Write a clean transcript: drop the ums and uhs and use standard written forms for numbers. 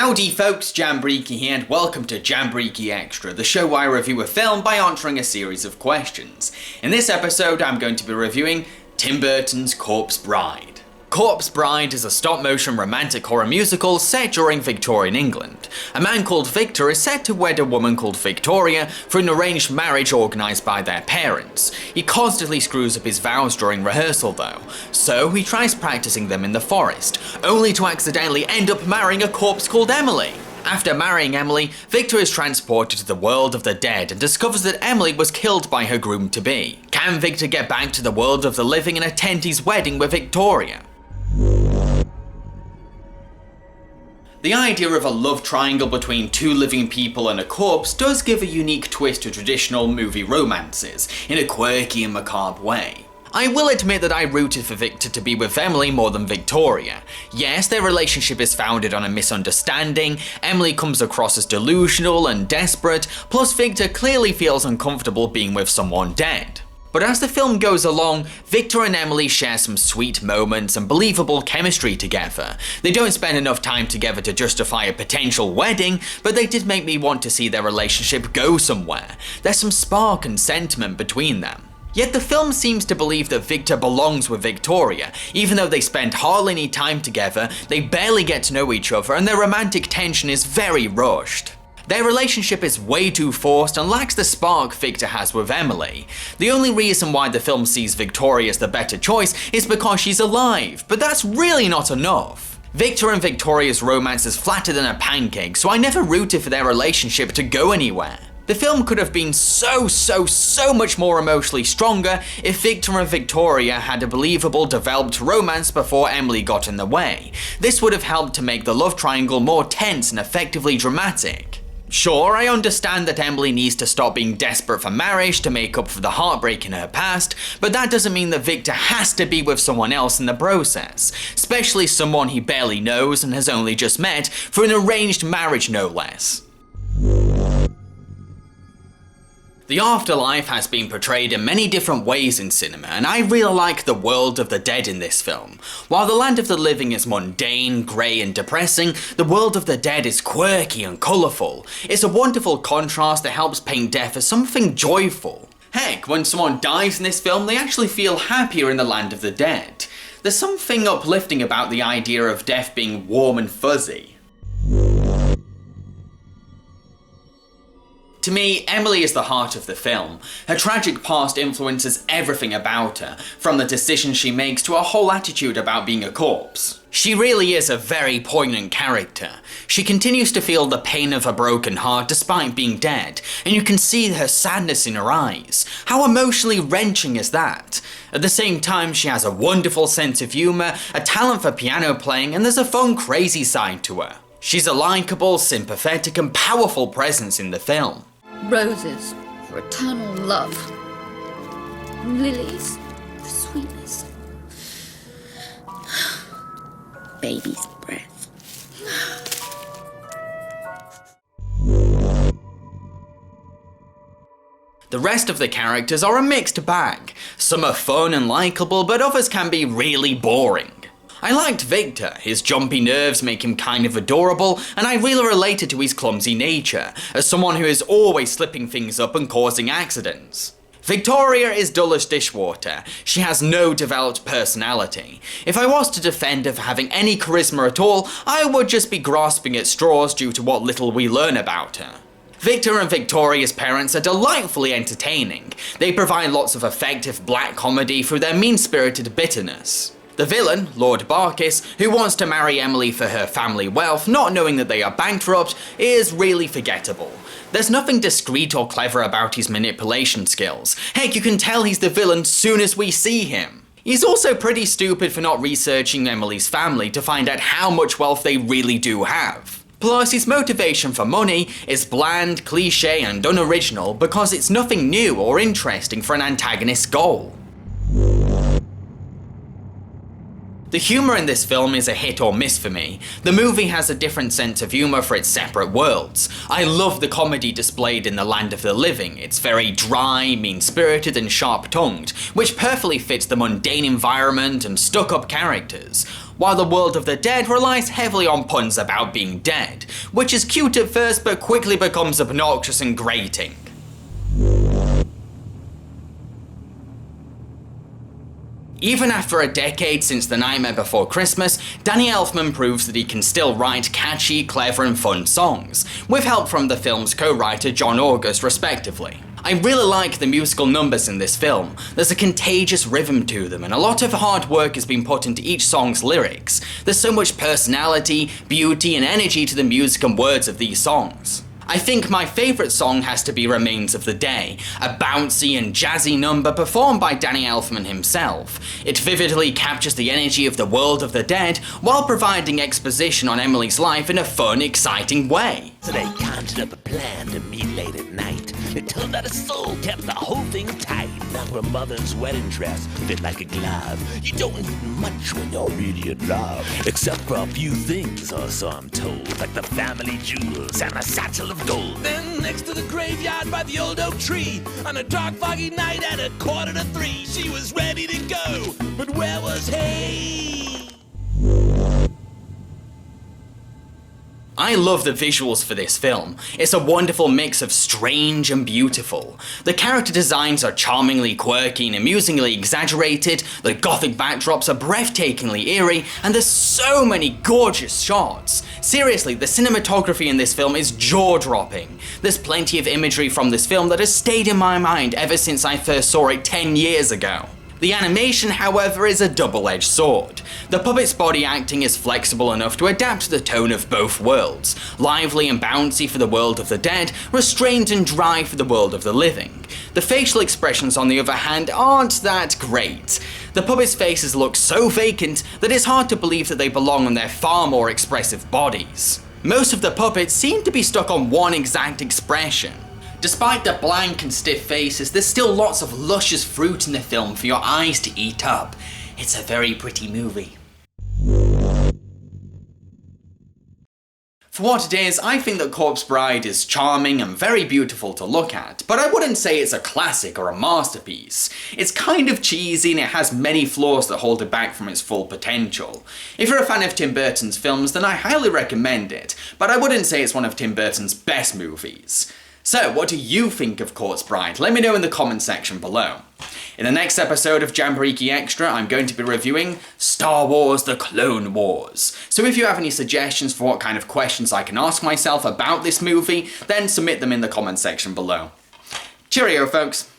Howdy folks, Jambareeqi here and welcome to Jambareeqi Extra, the show where I review a film by answering a series of questions. In this episode I'm going to be reviewing Tim Burton's Corpse Bride. Corpse Bride is a stop-motion romantic horror musical set during Victorian England. A man called Victor is set to wed a woman called Victoria through an arranged marriage organised by their parents. He constantly screws up his vows during rehearsal though, so he tries practicing them in the forest, only to accidentally end up marrying a corpse called Emily. After marrying Emily, Victor is transported to the world of the dead and discovers that Emily was killed by her groom-to-be. Can Victor get back to the world of the living and attend his wedding with Victoria? The idea of a love triangle between two living people and a corpse does give a unique twist to traditional movie romances, in a quirky and macabre way. I will admit that I rooted for Victor to be with Emily more than Victoria. Yes, their relationship is founded on a misunderstanding, Emily comes across as delusional and desperate, plus Victor clearly feels uncomfortable being with someone dead. But as the film goes along, Victor and Emily share some sweet moments and believable chemistry together. They don't spend enough time together to justify a potential wedding, but they did make me want to see their relationship go somewhere. There's some spark and sentiment between them. Yet the film seems to believe that Victor belongs with Victoria. Even though they spend hardly any time together, they barely get to know each other and their romantic tension is very rushed. Their relationship is way too forced and lacks the spark Victor has with Emily. The only reason why the film sees Victoria as the better choice is because she's alive, but that's really not enough. Victor and Victoria's romance is flatter than a pancake, so I never rooted for their relationship to go anywhere. The film could have been so much more emotionally stronger if Victor and Victoria had a believable, developed romance before Emily got in the way. This would have helped to make the love triangle more tense and effectively dramatic. Sure, I understand that Emily needs to stop being desperate for marriage to make up for the heartbreak in her past, but that doesn't mean that Victor has to be with someone else in the process, especially someone he barely knows and has only just met through an arranged marriage no less. The afterlife has been portrayed in many different ways in cinema, and I really like the world of the dead in this film. While the land of the living is mundane, grey and depressing, the world of the dead is quirky and colourful. It's a wonderful contrast that helps paint death as something joyful. Heck, when someone dies in this film, they actually feel happier in the land of the dead. There's something uplifting about the idea of death being warm and fuzzy. To me, Emily is the heart of the film. Her tragic past influences everything about her, from the decisions she makes to her whole attitude about being a corpse. She really is a very poignant character. She continues to feel the pain of a broken heart despite being dead, and you can see her sadness in her eyes. How emotionally wrenching is that? At the same time, she has a wonderful sense of humour, a talent for piano playing, and there's a fun, crazy side to her. She's a likeable, sympathetic, and powerful presence in the film. Roses for eternal love. Lilies for sweetness. Baby's breath. The rest of the characters are a mixed bag. Some are fun and likeable, but others can be really boring. I liked Victor, his jumpy nerves make him kind of adorable, and I really related to his clumsy nature, as someone who is always slipping things up and causing accidents. Victoria is dull as dishwater. She has no developed personality. If I was to defend her for having any charisma at all, I would just be grasping at straws due to what little we learn about her. Victor and Victoria's parents are delightfully entertaining. They provide lots of effective black comedy through their mean-spirited bitterness. The villain, Lord Barkis, who wants to marry Emily for her family wealth, not knowing that they are bankrupt, is really forgettable. There's nothing discreet or clever about his manipulation skills. Heck, you can tell he's the villain soon as we see him. He's also pretty stupid for not researching Emily's family to find out how much wealth they really do have. Plus, his motivation for money is bland, cliché, and unoriginal because it's nothing new or interesting for an antagonist's goal. The humour in this film is a hit or miss for me. The movie has a different sense of humour for its separate worlds. I love the comedy displayed in the land of the living. It's very dry, mean-spirited and sharp-tongued, which perfectly fits the mundane environment and stuck-up characters, while the world of the dead relies heavily on puns about being dead, which is cute at first but quickly becomes obnoxious and grating. Even after a decade since The Nightmare Before Christmas, Danny Elfman proves that he can still write catchy, clever and fun songs, with help from the film's co-writer John August respectively. I really like the musical numbers in this film. There's a contagious rhythm to them, and a lot of hard work has been put into each song's lyrics. There's so much personality, beauty and energy to the music and words of these songs. I think my favourite song has to be Remains of the Day, a bouncy and jazzy number performed by Danny Elfman himself. It vividly captures the energy of the world of the dead while providing exposition on Emily's life in a fun, exciting way. So they conjured up a plan to meet late at night. It turned out a soul kept the whole thing tight. Now her mother's wedding dress fit like a glove. You don't need much when you're really in love, except for a few things, or so I'm told, like the family jewels and a satchel of gold. Then next to the graveyard by the old oak tree, on a dark foggy night at 2:45, she was ready to go, but where was he? I love the visuals for this film. It's a wonderful mix of strange and beautiful. The character designs are charmingly quirky and amusingly exaggerated, the Gothic backdrops are breathtakingly eerie, and there's so many gorgeous shots. Seriously, the cinematography in this film is jaw-dropping. There's plenty of imagery from this film that has stayed in my mind ever since I first saw it 10 years ago. The animation, however, is a double-edged sword. The puppet's body acting is flexible enough to adapt to the tone of both worlds, lively and bouncy for the world of the dead, restrained and dry for the world of the living. The facial expressions, on the other hand, aren't that great. The puppet's faces look so vacant that it's hard to believe that they belong on their far more expressive bodies. Most of the puppets seem to be stuck on one exact expression. Despite the blank and stiff faces, there's still lots of luscious fruit in the film for your eyes to eat up. It's a very pretty movie. For what it is, I think that Corpse Bride is charming and very beautiful to look at, but I wouldn't say it's a classic or a masterpiece. It's kind of cheesy and it has many flaws that hold it back from its full potential. If you're a fan of Tim Burton's films, then I highly recommend it, but I wouldn't say it's one of Tim Burton's best movies. So, what do you think of Corpse Bride? Let me know in the comment section below. In the next episode of Jambareeqi Extra, I'm going to be reviewing Star Wars: The Clone Wars. So if you have any suggestions for what kind of questions I can ask myself about this movie, then submit them in the comment section below. Cheerio, folks!